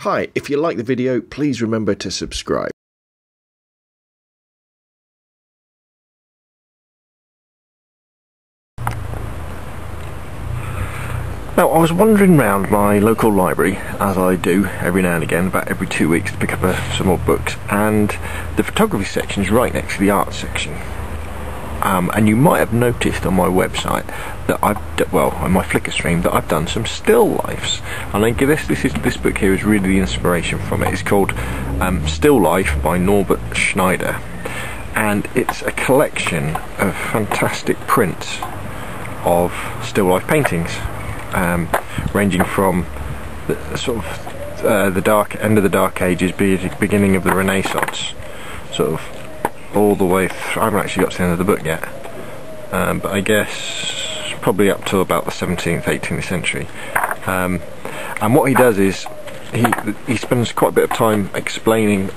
Hi, if you like the video, please remember to subscribe. Now, I was wandering around my local library, as I do every now and again, about every 2 weeks, to pick up some more books, and the photography section is right next to the art section. And you might have noticed on my website that on my Flickr stream, that I've done some still lifes. And I guess this book here is really the inspiration from it. It's called Still Life by Norbert Schneider, and it's a collection of fantastic prints of still life paintings. Ranging from the dark end of the Dark Ages, beginning of the Renaissance, sort of all the way through. I haven't actually got to the end of the book yet, but I guess probably up to about the 17th, 18th century. And what he does is he spends quite a bit of time explaining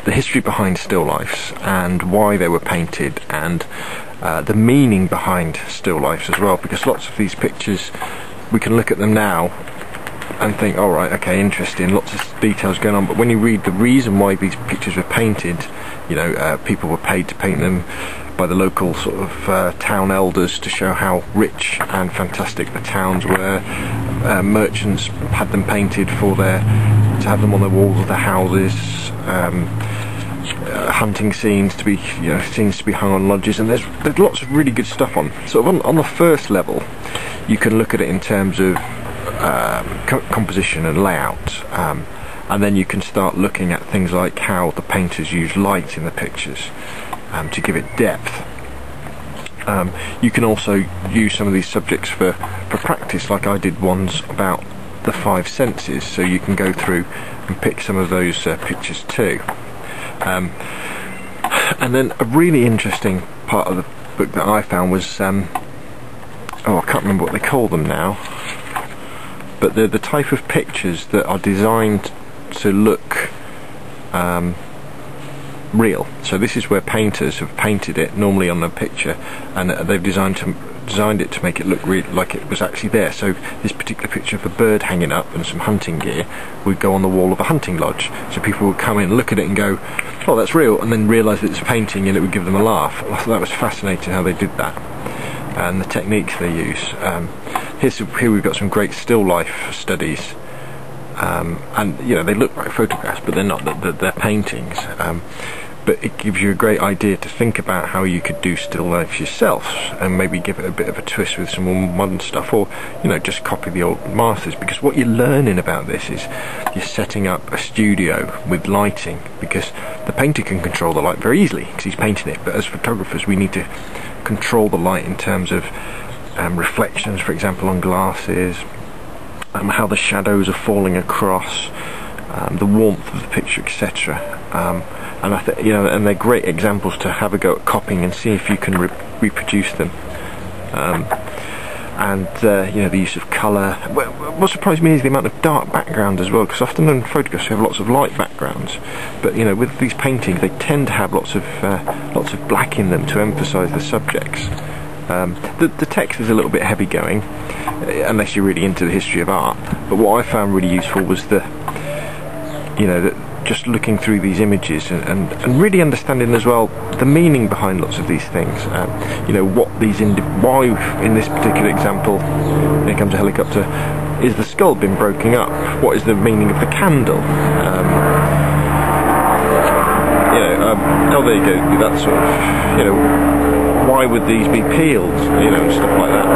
the history behind still lifes and why they were painted, and the meaning behind still lifes as well, because lots of these pictures, we can look at them now and think, all right, okay, interesting, lots of details going on, but when you read the reason why these pictures were painted, you know, people were paid to paint them by the local sort of town elders to show how rich and fantastic the towns were. Merchants had them painted to have them on the walls of their houses. Hunting scenes to be, scenes to be hung on lodges, and there's lots of really good stuff on. Sort of on the first level, you can look at it in terms of composition and layout, and then you can start looking at things like how the painters use light in the pictures to give it depth. You can also use some of these subjects for practice, like I did ones about the five senses, so you can go through and pick some of those pictures too. And then a really interesting part of the book that I found was, I can't remember what they call them now, but they're the type of pictures that are designed to look real. So this is where painters have painted it normally on a picture, and they've designed it to make it look like it was actually there. So this particular picture of a bird hanging up and some hunting gear would go on the wall of a hunting lodge, so people would come in, look at it and go, oh, that's real, and then realise that it's a painting, and it would give them a laugh. I thought that was fascinating how they did that, and the techniques they use. Here we've got some great still life studies, and they look like photographs, but they're not, they're paintings. But it gives you a great idea to think about how you could do still lifes yourself, and maybe give it a bit of a twist with some more modern stuff, or just copy the old masters. Because what you're learning about this is you're setting up a studio with lighting, because the painter can control the light very easily because he's painting it, but as photographers we need to control the light in terms of reflections, for example, on glasses, how the shadows are falling across, the warmth of the picture, etc. And I think and they're great examples to have a go at copying and see if you can reproduce them. The use of colour. What surprised me is the amount of dark background as well, because often in photographs you have lots of light backgrounds, but with these paintings they tend to have lots of black in them to emphasise the subjects. The text is a little bit heavy going, unless you're really into the history of art. But what I found really useful was just looking through these images and really understanding as well the meaning behind lots of these things. Why in this particular example, here comes a helicopter, is the skull been broken up? What is the meaning of the candle? Oh, there you go, that sort of, why would these be peeled, and stuff like that.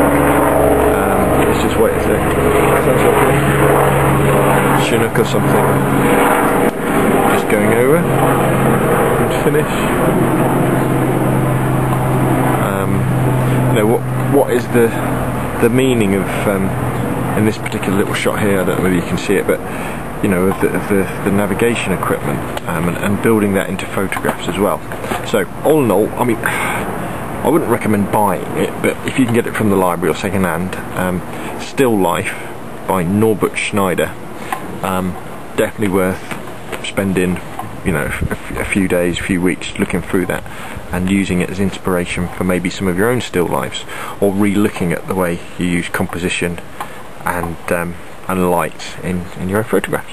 Let's just wait a sec. Chinook or something. Just going over and finish. What is the meaning of in this particular little shot here? I don't know whether you can see it, but of the navigation equipment, and building that into photographs as well. So all in all, I mean, I wouldn't recommend buying it, but if you can get it from the library or second hand, Still Life by Norbert Schneider, definitely worth spending a few days, a few weeks looking through that and using it as inspiration for maybe some of your own still lifes, or re-looking at the way you use composition and and light in your photographs.